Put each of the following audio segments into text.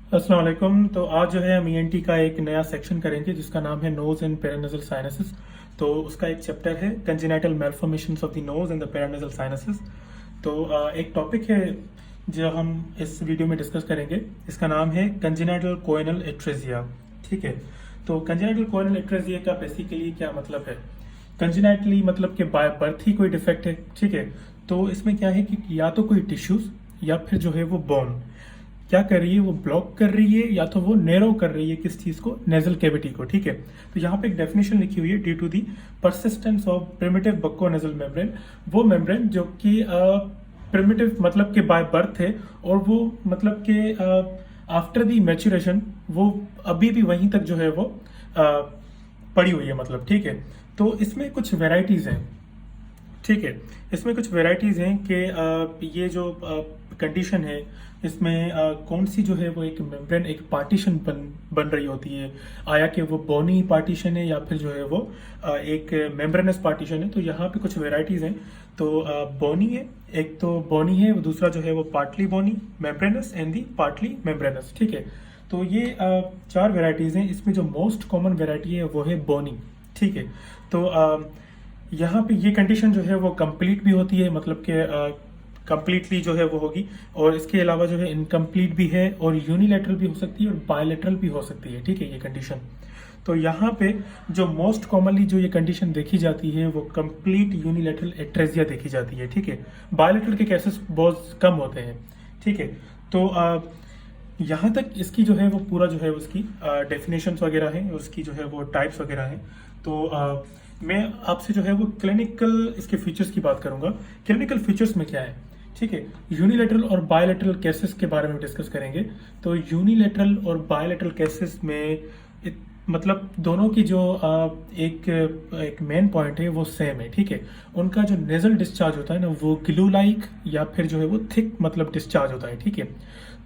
अस्सलाम वालेकुम। तो आज जो है हम ईएनटी का एक नया सेक्शन करेंगे जिसका नाम है नोज एंड पेरानेजल साइनसेस। तो उसका एक चैप्टर है congenital malformations of the nose and the paranasal sinuses. तो एक टॉपिक है जो हम इस वीडियो में डिस्कस करेंगे, इसका नाम है कंजेनिटल कोएनल एट्रेजिया। ठीक है, तो कंजेनिटल कोएनल एट्रेजिया का बेसिकली क्या मतलब है? कंजेनिटली मतलब कि बाय बर्थ ही कोई डिफेक्ट है। ठीक है, तो इसमें क्या है कि या तो कोई टिश्यूज या फिर जो है वो बोन क्या कर रही है, वो ब्लॉक कर रही है या तो वो नैरो कर रही है किस चीज को, नेजल कैविटी को। ठीक है, तो यहाँ पे एक डेफिनेशन लिखी हुई है, due to the persistence of primitive bucconasal membrane, वो मेम्ब्रेन जो कि प्रिमिटिव मतलब के बाय बर्थ है और वो मतलब के आफ्टर दी मैच्योरेशन वो अभी भी वहीं तक जो है वो पड़ी हुई है मतलब। ठीक है, तो इसमें कुछ वेराइटीज हैं। ठीक है, इसमें कुछ वेराइटीज हैं कि ये जो कंडीशन है इसमें कौन सी जो है वो एक मेम्ब्रेन एक पार्टीशन बन रही होती है, आया कि वो बोनी पार्टीशन है या फिर जो है वो एक मेम्ब्रेनस पार्टीशन है। तो यहाँ पे कुछ वेराइटीज हैं। तो बोनी है, एक तो बोनी है, दूसरा जो है वो partly bony membranous and the partly membranous. ठीक है, तो ये चार वेराइटीज हैं। इसमें जो मोस्ट कॉमन वेराइटी है वो है बोनी। ठीक है, तो यहाँ पे ये कंडीशन जो है वो कंप्लीट भी होती है, मतलब कि कंप्लीटली जो है वो होगी, और इसके अलावा जो है इनकम्प्लीट भी है और यूनिलेटरल भी हो सकती है और बायलेटरल भी हो सकती है। ठीक है, ये कंडीशन। तो यहाँ पे जो मोस्ट कॉमनली जो ये कंडीशन देखी जाती है वो कंप्लीट यूनिलेटरल एट्रेजिया देखी जाती है। ठीक है, बायलेटरल के केसेस बहुत कम होते हैं। ठीक है, तो यहाँ तक इसकी जो है वो पूरा जो है उसकी डेफिनेशंस वगैरह हैं, उसकी जो है वो टाइप्स वगैरह हैं। तो मैं आपसे जो है वो क्लिनिकल इसके फीचर्स की बात करूंगा। क्लिनिकल फीचर्स में क्या है? ठीक है, यूनिलेटरल और बायलेटरल केसेस के बारे में डिस्कस करेंगे। तो यूनिलेटरल और बायलेटरल केसेस में मतलब दोनों की जो एक मेन पॉइंट है वो सेम है। ठीक है, उनका जो नेजल डिस्चार्ज होता है ना वो ग्लू लाइक या फिर जो है वो थिक मतलब डिस्चार्ज होता है। ठीक है,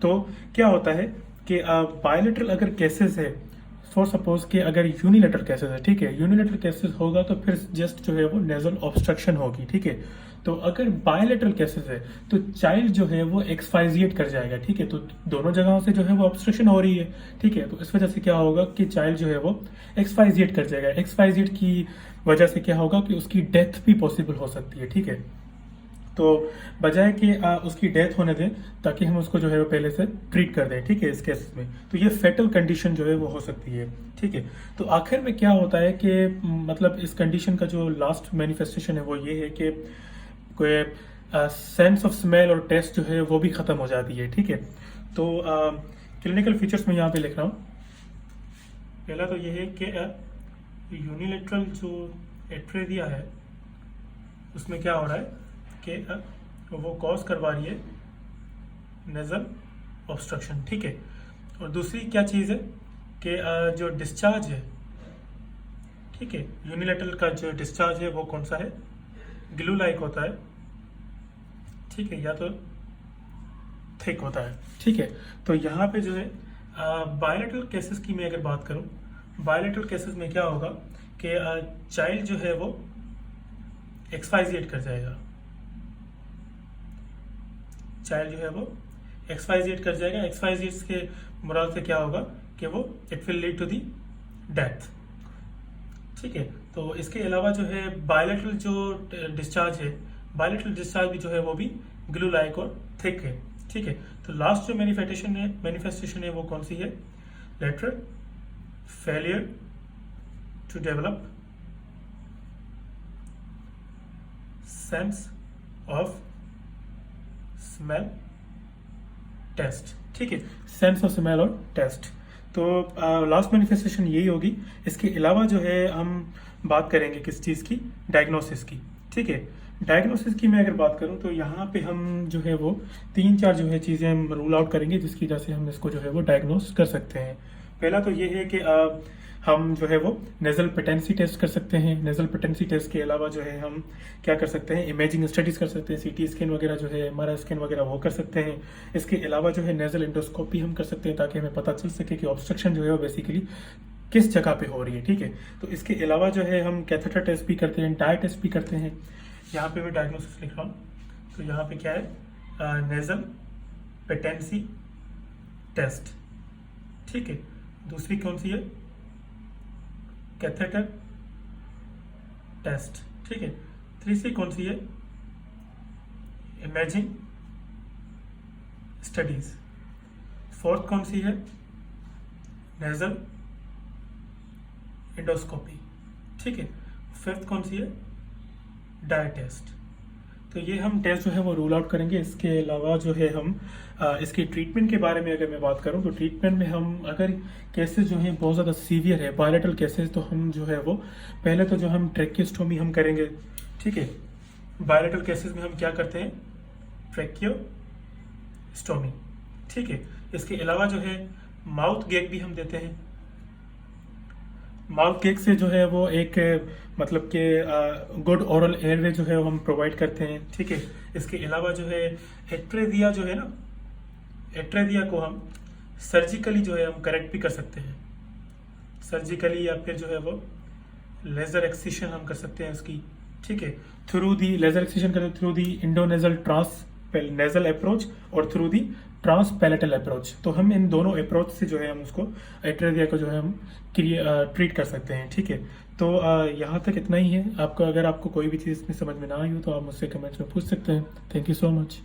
तो क्या होता है कि बायलेटरल अगर केसेस है, फॉर सपोज कि अगर यूनिलेटरल केसेस है, ठीक है, यूनिलेटरल केसेस होगा तो फिर जस्ट जो है वो नेजल ऑब्स्ट्रक्शन होगी। ठीक है, तो अगर बायलेटरल केसेस है तो चाइल्ड जो है वो एक्सफाइजिएट कर जाएगा। ठीक है, तो दोनों जगहों से जो है वो ऑब्स्ट्रक्शन हो रही है। ठीक है, तो इस वजह से क्या होगा कि चाइल्ड जो है वो एक्सफाइजिएट कर जाएगा। एक्सफाइजिएट की वजह से क्या होगा कि उसकी डेथ भी पॉसिबल हो सकती है। ठीक है, तो बजाय कि उसकी डेथ होने दें ताकि हम उसको जो है वो पहले से ट्रीट कर दें। ठीक है, इस केस में तो ये फेटल कंडीशन जो है वो हो सकती है। ठीक है, तो आखिर में क्या होता है कि मतलब इस कंडीशन का जो लास्ट मैनिफेस्टेशन है वो ये है कि कोई सेंस ऑफ स्मेल और टेस्ट जो है वो भी खत्म हो जाती है। ठीक है, तो क्लिनिकल फीचर्स में यहाँ पे लिख रहा हूँ। पहला तो ये है कि यूनिलेटरल जो एट्रेजिया है उसमें क्या हो रहा है कि वो कॉज करवा रही है नेजल ऑब्स्ट्रक्शन। ठीक है, और दूसरी क्या चीज़ है कि जो डिस्चार्ज है, ठीक है, यूनिलेटरल का जो डिस्चार्ज है वो कौन सा है, ग्लू लाइक होता है। ठीक है, या तो थिक होता है। ठीक है, तो यहाँ पे जो है बायलेटरल केसेस की मैं अगर बात करूँ, बायलेटरल केसेस में क्या होगा कि चाइल्ड जो है वो एक्सफाइजिएट कर जाएगा। चाइल्ड जो है वो एक्सफाइजिएट कर जाएगा। एक्सफाइजिएट के मुराद से क्या होगा कि वो it will lead to the death. ठीक है, तो इसके अलावा जो है बायलेटरल जो डिस्चार्ज है, बायलेटरल डिस्चार्ज भी जो है वो भी ग्लू लाइक और थिक है। ठीक है, तो लास्ट जो मैनिफेस्टेशन है वो कौन सी है, lateral failure to develop sense of smell taste. ठीक है, सेंस ऑफ स्मेल और टेस्ट। तो लास्ट मैनिफेस्टेशन यही होगी। इसके अलावा जो है हम बात करेंगे किस चीज़ की, डायग्नोसिस की। ठीक है, डायग्नोसिस की मैं अगर बात करूं तो यहाँ पे हम जो है वो तीन चार जो है चीज़ें हम रूल आउट करेंगे जिसकी वजह से हम इसको जो है वो डायग्नोस कर सकते हैं। पहला तो ये है कि हम जो है वो नेजल पेटेंसी टेस्ट कर सकते हैं। नेजल पेटेंसी टेस्ट के अलावा जो है हम क्या कर सकते हैं, इमेजिंग स्टडीज कर सकते हैं, सीटी स्कैन वगैरह जो है, एमआरआई स्कैन वगैरह वो कर सकते हैं। इसके अलावा जो है नेजल एंडोस्कोपी हम कर सकते हैं ताकि हमें पता चल सके कि ऑब्स्ट्रक्शन जो है वो बेसिकली किस जगह पे हो रही है। ठीक है, तो इसके अलावा जो है हम कैथेटर टेस्ट भी करते हैं, डाई टेस्ट भी करते हैं। यहाँ पे मैं डायग्नोसिस लिख रहा हूँ, तो यहाँ पे क्या है, नेजल पेटेंसी टेस्ट। ठीक है। दूसरी कौन सी है? कैथेटर टेस्ट, ठीक है। तीसरी कौन सी है? Imaging studies. फोर्थ कौन सी है? नेजल एंडोस्कोपी, ठीक है। फिफ्थ कौन सी है? Dye test. तो ये हम टेस्ट जो है वो रूल आउट करेंगे। इसके अलावा जो है हम इसकी ट्रीटमेंट के बारे में अगर मैं बात करूं तो ट्रीटमेंट में हम अगर केसेस जो हैं बहुत ज़्यादा सीवियर है, बायलेटरल केसेस, तो हम जो है वो पहले तो जो हम ट्रेकियोस्टोमी हम करेंगे, ठीक है। बायलेटरल केसेस में हम क्या करते हैं? ट्रेकियोस्टोमी, ठीक है। इसके अलावा जो है माउथ गैग भी हम देते हैं। माउथ गैग से जो है वो एक मतलब कि गुड ओरल एयरवे जो है वो हम प्रोवाइड करते हैं, ठीक है। इसके अलावा जो है एट्रेदिया जो है ना, एट्रेदिया को हम सर्जिकली जो है हम करेक्ट भी कर सकते हैं, सर्जिकली, या फिर जो है वो लेजर एक्सिशन हम कर सकते हैं इसकी, ठीक है। थ्रू दी लेजर एक्सिशन करते through the endonasal trans nasal approach और थ्रू दी ट्रांसपैलेटल अप्रोच। तो हम इन दोनों अप्रोच से जो है हम उसको एट्रेदिया को जो है हम ट्रीट कर सकते हैं, ठीक है। तो यहाँ तक इतना ही है। अगर आपको कोई भी चीज़ इसमें समझ में ना आई हो तो आप मुझसे कमेंट्स में पूछ सकते हैं। Thank you so much.